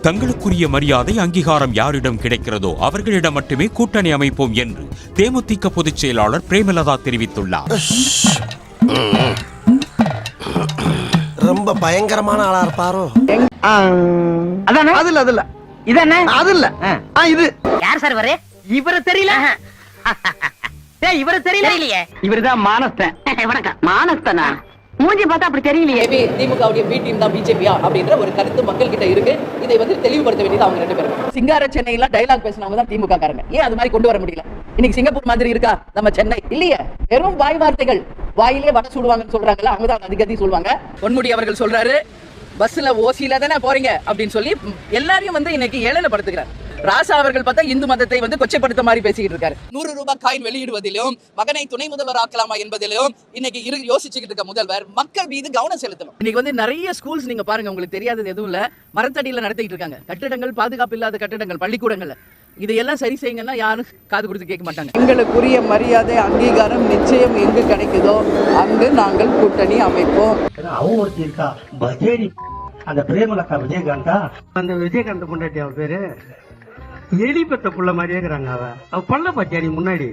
தங்களுக்குரிய மரியாதை அங்கீகாரம் யாரிடம் கிடைக்கிறதோ அவர்களிடம் மட்டுமே கூட்டணி அமைப்போம் என்று தேமுதிக பொதுச் செயலாளர் பிரேமலதா தெரிவித்துள்ளார். ரொம்ப பயங்கரமான ஆளா இருப்பாரோ? யார் சார் இவரு? இவரு தெரியல. இவரு தெரியலையே. இவருதான் மானஸ்தன். வணக்கம். மானஸ்தனா? மூஞ்சி பார்த்தா அப்படி தெரியலையே. திமுகவுடைய பி டீம் தான் பிஜேபியா அப்படின்ற ஒரு கருத்து மக்கள் கிட்ட இருக்கு. இதை வந்து தெளிவுபடுத்த வேண்டியது அவங்க ரெண்டு பேரும். சிங்கார சென்னையில டயலாக் பேசினவங்க தான் திமுக காரங்க. ஏன் அது மாதிரி கொண்டு வர முடியல? இன்னைக்கு சிங்கப்பூர் மாதிரி இருக்கா நம்ம சென்னை? இல்லையே. வெறும் வாய் வார்த்தைகள். வாயிலே வடை சுடுவாங்கன்னு சொல்றாங்கல்ல, அவங்க தான் அதிகதி சொல்லுவாங்க. பொன்முடி அவர்கள் சொல்றாரு, பஸ்ல ஓசியில தானே போறீங்க அப்படின்னு சொல்லி எல்லாரையும் வந்து இன்னைக்கு ஏழல படுத்துக்கிறார். ராசா அவர்கள் பார்த்தா இந்து மதத்தை வந்து கொச்சைப்படுத்த மாதிரி பேசிக்கிட்டு இருக்காரு. 100 ரூபாய் காயின் வெளியிடுவதிலும் மகனை துணை முதல்வர் ஆக்கலாமா என்பதிலும் இன்னைக்கு யோசிச்சுக்கிட்டு இருக்க முதல்வர் மக்கள் மீது கவனம் செலுத்தணும். இன்னைக்கு வந்து நிறைய ஸ்கூல்ஸ் நீங்க பாருங்க, உங்களுக்கு தெரியாதது எதுவும் இல்ல, மரத்தடியில நடத்திட்டு இருக்காங்க. கட்டிடங்கள் பாதுகாப்பு இல்லாத கட்டிடங்கள், பள்ளிக்கூடங்கள்ல இதையெல்லாம் சரி செய்யுங்கன்னா யாரும் காது கொடுத்து கேட்க மாட்டாங்க. எங்களுக்குரிய மரியாதை அங்கீகாரம் நிச்சயம் எங்கு கிடைக்குதோ அங்கு நாங்கள் கூட்டணி அமைப்போம். அவங்க இருக்கா பஜேரி, அந்த பிரேமலதா விஜயகாந்தா, அந்த விஜயகாந்த் பொண்டாட்டி அவ பேரு எலி பெத்த புள்ள மாதிரியே இருக்கிறாங்க. அவ பல்ல பத்தியாடி முன்னாடி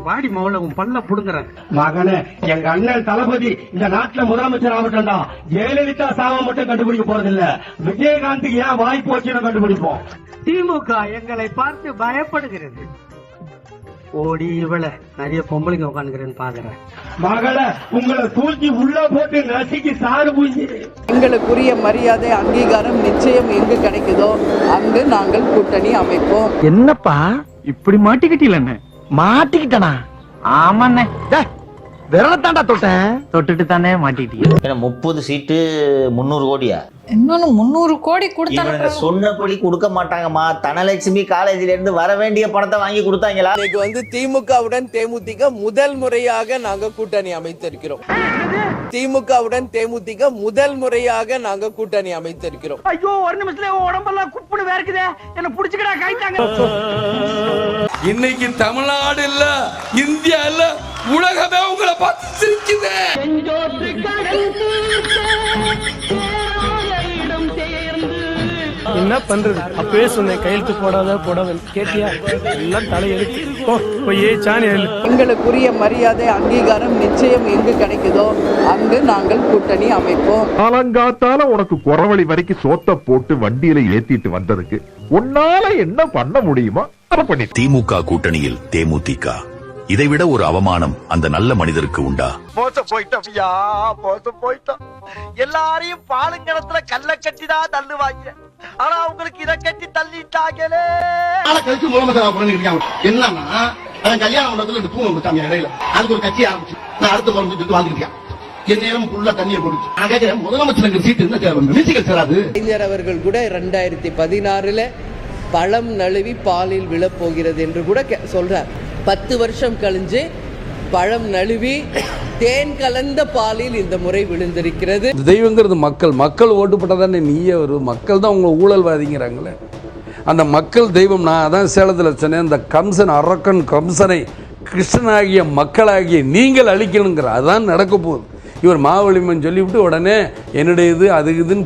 வாடி மவுல உன் பல்ல புடுங்குறேன். மகனே, எங்க அண்ணன் தளபதி இந்த நாட்டுல முதலமைச்சர் ஆகட்டும்டா. ஜெயலலிதா சாவ மட்டும் கண்டுபிடிக்க போறதில்ல, விஜயகாந்துக்கு ஏன் வாய் போச்சுன்னு கண்டுபிடிப்போம். திமுக எங்களை பார்த்து பயப்படுகிறது. ஓடி இவள நிறைய பொம்பளைங்க உட்காந்துக்கிறேன்னு பாக்குறேன். மகளை உங்களை தூக்கி உள்ள போட்டு நசுக்கி சாறு பூஞ்சி. எங்களுக்குரிய மரியாதை அங்கீகாரம் நிச்சயம் எங்கு கிடைக்குதோ அங்கு நாங்கள் கூட்டணி அமைப்போம். என்னப்பா இப்படி மாட்டிக்கிட்டீங்க? மாட்டிக்கிட்டனா? ஆமாண்ணே, விரலத்தாண்டா தொட்டுட்டு தானே மாட்டிக்கிட்டீங்க. 30 சீட்டு 300 கோடியா? இன்னொன்னு 300 கோடி கொடுத்தாங்க. சொன்னபடி கொடுக்க மாட்டாங்கம்மா. தனலட்சுமி காலேஜில இருந்து வர வேண்டிய பணத்தை வாங்கி கொடுத்தாங்களா? இன்னைக்கு வந்து திமுகவுடன் தேமுதிக முதல் முறையாக நாங்க கூட்டணி அமைத்திருக்கிறோம். திமுகவுடன் தேமுதிக முதல் முறையாக நாங்க கூட்டணி அமைத்திருக்கிறோம். ஐயோ, ஒரு நிமிஷத்துல உடம்பெல்லாம் குப்புன்னு வேர்க்குதே, என்ன புடிச்சுக்கடா கைத்தாங்க. இன்னைக்கு தமிழ்நாடு இல்ல, இந்தியா இல்ல, உலகமே உங்களை பார்த்து சிரிக்குது. என்ன பண்றது? அப்பவே சொன்னேன் கையெழுத்து போடாத கேட்டியா? எல்லாம் தலையெழுத்து. சாணி. எங்களுக்குரிய மரியாதை அங்கீகாரம் நிச்சயம் எங்கு கிடைக்குதோ அங்கு நாங்கள் கூட்டணி அமைப்போம். காலங்காத்தால உனக்கு குறவழி வரைக்கும் சோத்த போட்டு வண்டியில ஏத்திட்டு வந்ததுக்கு உன்னால என்ன பண்ண முடியுமா அதை பண்ணி. திமுக கூட்டணியில் தேமுதிக, இதைவிட ஒரு அவமானம் அந்த நல்ல மனிதருக்கு உண்டா? மோசம் போயிட்டோம். எல்லாரையும் பாலுங்கணத்துல கல்ல கட்டி தான் தள்ளுவாங்க. ஆனா உங்களுக்கு இதை கட்டி தள்ளிட்டாங்களே. என்னன்னா கல்யாண மண்டபத்துல தூங்க இடையில அதுக்கு ஒரு கட்சி ஆரம்பிச்சு நான் அடுத்த மருந்து வாழ்ந்துருக்கேன். என் நேரம் ஃபுல்லா தண்ணியை போட்டு முதலமைச்சர் சீட்டு என்ன அவர்கள் கூட 2016 பழம் நழுவி பாலில் விழப்போகிறது என்று கூட சொல்றார். 10 வருஷம் கழிஞ்சு பழம் நழுவி தேன் கலந்த பாலில் இந்த முறை விழுந்திருக்கிறது. தெய்வங்கிறது மக்கள் ஓட்டு போட்டதானே நீயே வரும். மக்கள் தான் உங்களை ஊழல்வாதிங்கிறாங்களே. அந்த மக்கள் தெய்வம். நான் அதான் சேலத்தில் சொன்னேன், அந்த கம்சன் அரக்கன் கம்சனை கிருஷ்ணனாகிய மக்களாகிய நீங்கள் அழிக்கணுங்கிற அதான் நடக்க போகுது. இவர் மாவலிமன் சொல்லிவிட்டு உடனே என்னுடைய இது அது இதுன்னு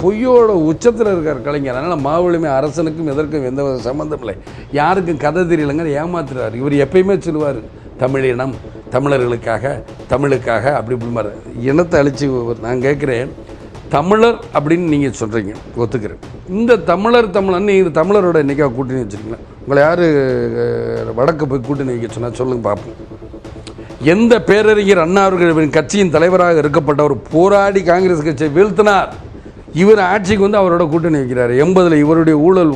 பொய்யோட உச்சத்தில் இருக்கார் கலைஞர். அதனால் மாவலிமை அரசனுக்கும் எதற்கும் எந்த சம்மந்தம் இல்லை. யாருக்கும் கதை தெரியலைங்க, ஏமாத்துறாரு. இவர் எப்பயுமே சொல்லுவார், தமிழினம் தமிழர்களுக்காக அப்படி மாதிரி இனத்தை அழிச்சு. நான் கேட்குறேன், தமிழர் அப்படின்னு நீங்கள் சொல்கிறீங்க, ஒத்துக்கிறேன். இந்த தமிழர்னு நீங்கள் தமிழரோட என்றைக்காக கூட்டணி வச்சுருக்கீங்களா? உங்களை யார் வடக்கு போய் கூட்டணி வைக்க சொன்னால் சொல்லுங்க பார்ப்போம். எந்த பேரறிஞர் அண்ணா அவர்கள் கட்சியின் தலைவராக இருக்கப்பட்டவர் போராடி காங்கிரஸ் கட்சியை வீழ்த்தினார். இவர் ஆட்சிக்கு வந்து அவரோட கூட்டணி வைக்கிறார். 80 இவருடைய ஊழல்,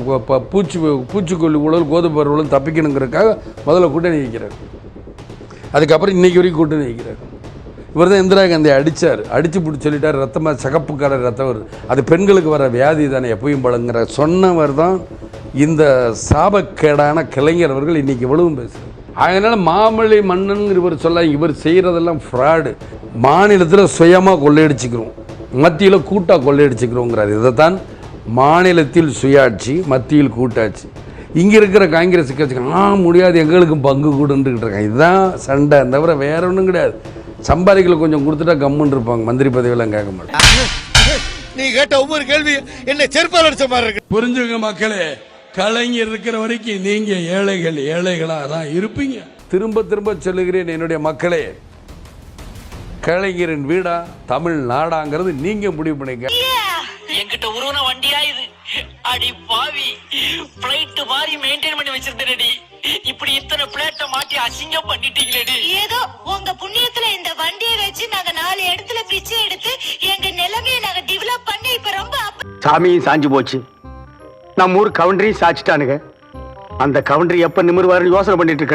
பூச்சிக்கொல்லி ஊழல், கோதுமை ஊழல் தப்பிக்கணுங்கிறதுக்காக முதல்ல கூட்டணி வைக்கிறார். அதுக்கப்புறம் இன்றைக்கி வரைக்கும் கூட்டணி வைக்கிறார். இவர் தான் இந்திரா காந்தியை அடித்து பிடிச்சி சொல்லிட்டார், ரத்தமாக சகப்பு கலர் ரத்தம் வருது, அது பெண்களுக்கு வர வியாதி தானே எப்பயும் பழங்குற சொன்னவர் தான் இந்த சாபக்கேடான கலைஞர் அவர்கள் இன்றைக்கி இவ்வளவும் பேசுகிறார். அதனால் மாமல்லி மன்னனுங்கிற இவர் சொல்ல, இவர் செய்கிறதெல்லாம் ஃப்ராடு. மாநிலத்தில் சுயமாக கொள்ளையடிச்சுக்கிறோம், மத்தியில் கூட்டாக கொள்ளையடிச்சுக்கிறோங்கிறார். இதைத்தான் மாநிலத்தில் சுயாட்சி, மத்தியில் கூட்டாட்சி. இங்கே இருக்கிற காங்கிரஸ் கட்சிக்கு முடியாது, எங்களுக்கும் பங்கு கூடுன்னுக்கிட்டு இருக்காங்க. இதுதான் சண்டை, தவிர வேற ஒன்றும் கிடையாது. சம்பாதிக்கல கொஞ்சம் கொடுத்துட்டா கம்முன்னு இருப்பாங்க, மந்திரி பதவியெல்லாம் கேட்க மாட்டாங்க. நீ கேட்ட ஒவ்வொரு கேள்வி என்ன செருப்பால் அடிச்ச மாதிரி இருக்கு. புரிஞ்சுங்க மக்களே, கலைஞர் இருக்கிற வரைக்கும் நீங்க ஏழைகளா தான் இருப்பீங்க. திரும்ப திரும்ப சொல்லுகிறேன் என்னுடைய மக்களே, கலைஞரின் வீடா தமிழ் நாடாங்கிறது நீங்க முடிவு பண்ணிக்க. என்கிட்ட உருவன வண்டியா இது? அடி பாவி, பிளைட் மாதிரி மெயின்டைன் பண்ணி வச்சிருந்தேனடி, இப்படி இத்தனை பிளேட்டை மாட்டி அசிங்கம் பண்ணிட்டீங்களேடி. ஏதோ உங்க புண்ணியத்துல இந்த வண்டியை வச்சு நாங்க 4 இடத்துல பிச்சை எடுத்து எங்க நிலைமையை நாங்க டெவலப் பண்ணி இப்ப ரொம்ப சாமியும் சாஞ்சு போச்சு, நம்ம ஊர் கவுண்டரையும் சாச்சிட்டானுங்க. அந்த கவுண்டரி எப்ப நிமிர்வாருன்னு யோசனை பண்ணிட்டு இருக்கேன்.